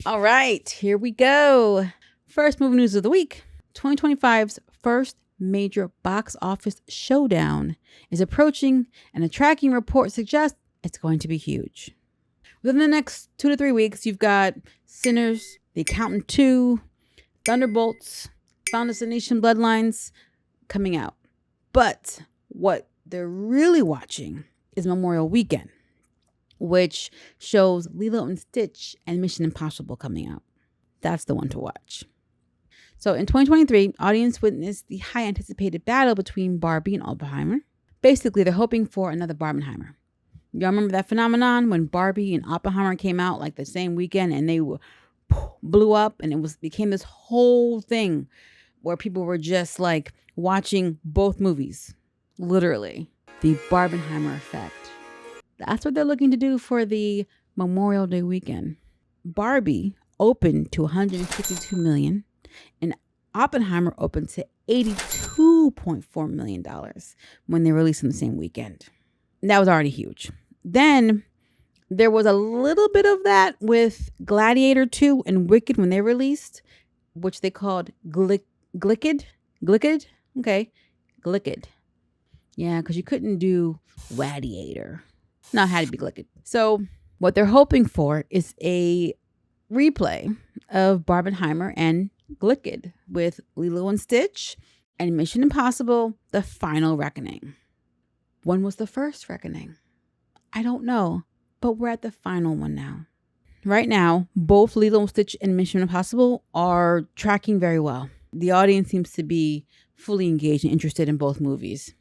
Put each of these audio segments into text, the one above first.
All right, here we go. First movie news of the week. 2025's first major box office showdown is approaching, and a tracking report suggests it's going to be huge. Within the next 2 to 3 weeks, you've got Sinners, The Accountant 2, Thunderbolts, Final Destination Bloodlines coming out. But what they're really watching is Memorial Weekend, which shows Lilo and Stitch and Mission Impossible coming out. That's the one to watch. So in 2023, audience witnessed the high anticipated battle between Barbie and Oppenheimer. Basically, they're hoping for another Barbenheimer. Y'all remember that phenomenon when Barbie and Oppenheimer came out like the same weekend and they blew up, and it became this whole thing where people were just like watching both movies. Literally, the Barbenheimer effect. That's what they're looking to do for the Memorial Day weekend. Barbie opened to $152 million, and Oppenheimer opened to $82.4 million when they released on the same weekend. That was already huge. Then there was a little bit of that with Gladiator 2 and Wicked when they released, which they called Glicked. Okay, Glicked. Yeah, because you couldn't do Gladiator. No, it had to be Glicked. So what they're hoping for is a replay of Barbenheimer and Glicked with Lilo and Stitch and Mission Impossible: The Final Reckoning. When was the first Reckoning? I don't know, but we're at the final one now. Right now, both Lilo and Stitch and Mission Impossible are tracking very well. The audience seems to be fully engaged and interested in both movies.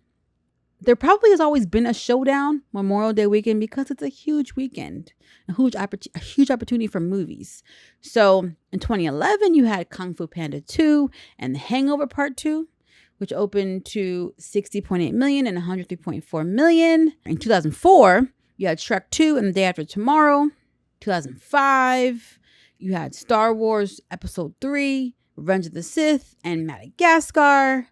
There probably has always been a showdown Memorial Day weekend because it's a huge weekend, a huge opportunity for movies. So in 2011, you had Kung Fu Panda 2 and The Hangover Part 2, which opened to $60.8 million and $103.4 million. In 2004, you had Shrek 2 and The Day After Tomorrow. 2005, you had Star Wars Episode 3, Revenge of the Sith, and Madagascar.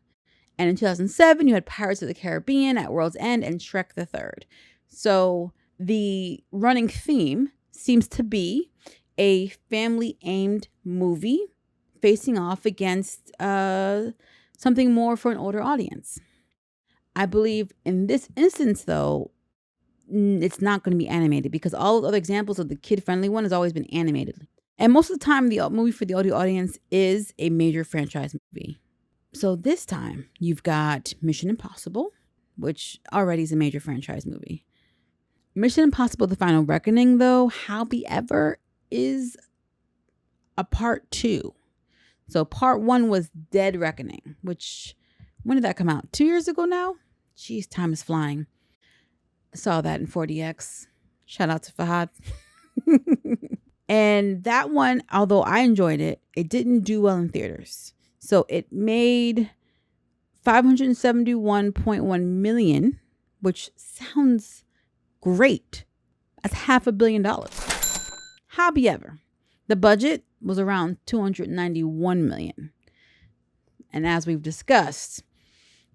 And in 2007, you had Pirates of the Caribbean at World's End and Shrek the Third. So the running theme seems to be a family-aimed movie facing off against something more for an older audience. I believe in this instance, though, it's not going to be animated because all other examples of the kid-friendly one has always been animated. And most of the time, the movie for the audio audience is a major franchise movie. So this time, you've got Mission Impossible, which already is a major franchise movie. Mission Impossible: The Final Reckoning, though, however, is a part 2. So part 1 was Dead Reckoning, which, when did that come out? 2 years ago now? Jeez, time is flying. I saw that in 4DX. Shout out to Fahad. And that one, although I enjoyed it, it didn't do well in theaters. So it made $571.1 million, which sounds great. That's $500 million. However, the budget was around $291 million. And as we've discussed,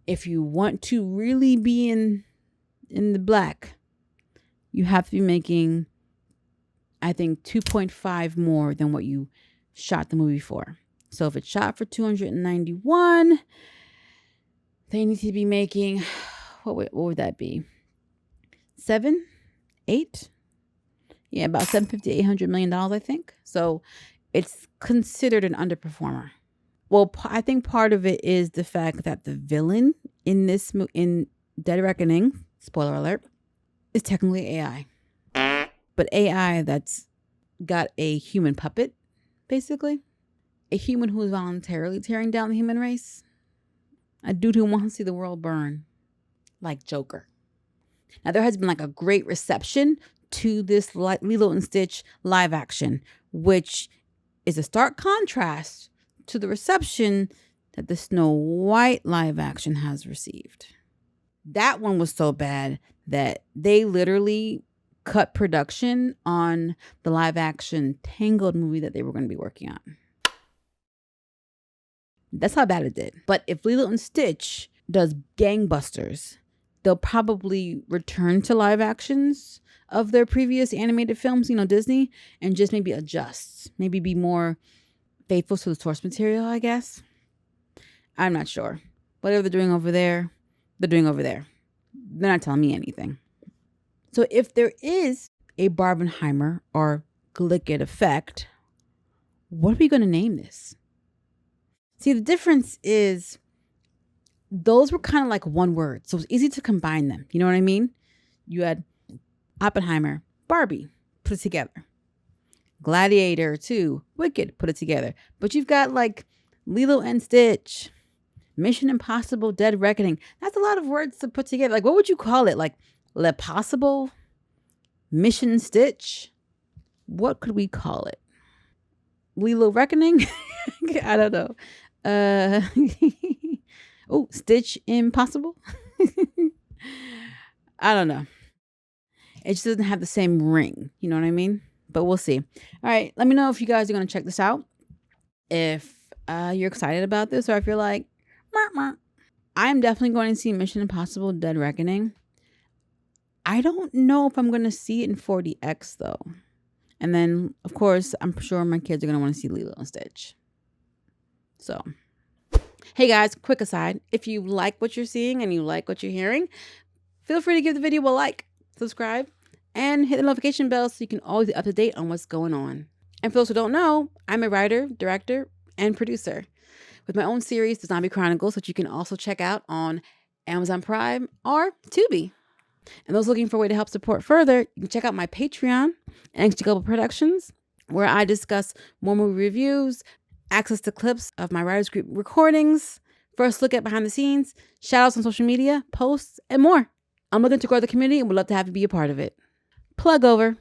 if you want to really be in the black, you have to be making, I think, 2.5 more than what you shot the movie for. So if it's shot for 291, they need to be making, what would that be? 7, 8? Yeah, about $750, $800 million, I think. So it's considered an underperformer. Well, I think part of it is the fact that the villain in Dead Reckoning, spoiler alert, is technically AI. But AI that's got a human puppet, basically. A human who is voluntarily tearing down the human race. A dude who wants to see the world burn. Like Joker. Now, there has been like a great reception to this Lilo and Stitch live action, which is a stark contrast to the reception that the Snow White live action has received. That one was so bad that they literally cut production on the live action Tangled movie that they were going to be working on. That's how bad it did. But if Lilo and Stitch does gangbusters, they'll probably return to live actions of their previous animated films, Disney, and just maybe adjust, maybe be more faithful to the source material, I guess. I'm not sure. Whatever they're doing over there, they're doing over there. They're not telling me anything. So if there is a Barbenheimer or Glicket effect, what are we going to name this? See, the difference is those were kind of like one word, so it's easy to combine them. You know what I mean? You had Oppenheimer, Barbie, put it together. Gladiator 2, Wicked, put it together. But you've got like Lilo and Stitch, Mission Impossible, Dead Reckoning. That's a lot of words to put together. Like, what would you call it? Like, Le Possible? Mission Stitch? What could we call it? Lilo Reckoning? I don't know. Oh, Stitch Impossible? I don't know. It just doesn't have the same ring. You know what I mean? But we'll see. All right. Let me know if you guys are going to check this out. If you're excited about this, or if you're like, I'm definitely going to see Mission Impossible Dead Reckoning. I don't know if I'm going to see it in 4DX though. And then, of course, I'm sure my kids are going to want to see Lilo and Stitch. So, hey guys, quick aside. If you like what you're seeing and you like what you're hearing, feel free to give the video a like, subscribe, and hit the notification bell so you can always be up to date on what's going on. And for those who don't know, I'm a writer, director, and producer with my own series, The Zombie Chronicles, which you can also check out on Amazon Prime or Tubi. And those looking for a way to help support further, you can check out my Patreon, NXG Global Productions, where I discuss more movie reviews, access to clips of my writers group recordings, first look at behind the scenes, shout outs on social media, posts, and more. I'm looking to grow the community and would love to have you be a part of it. Plug over.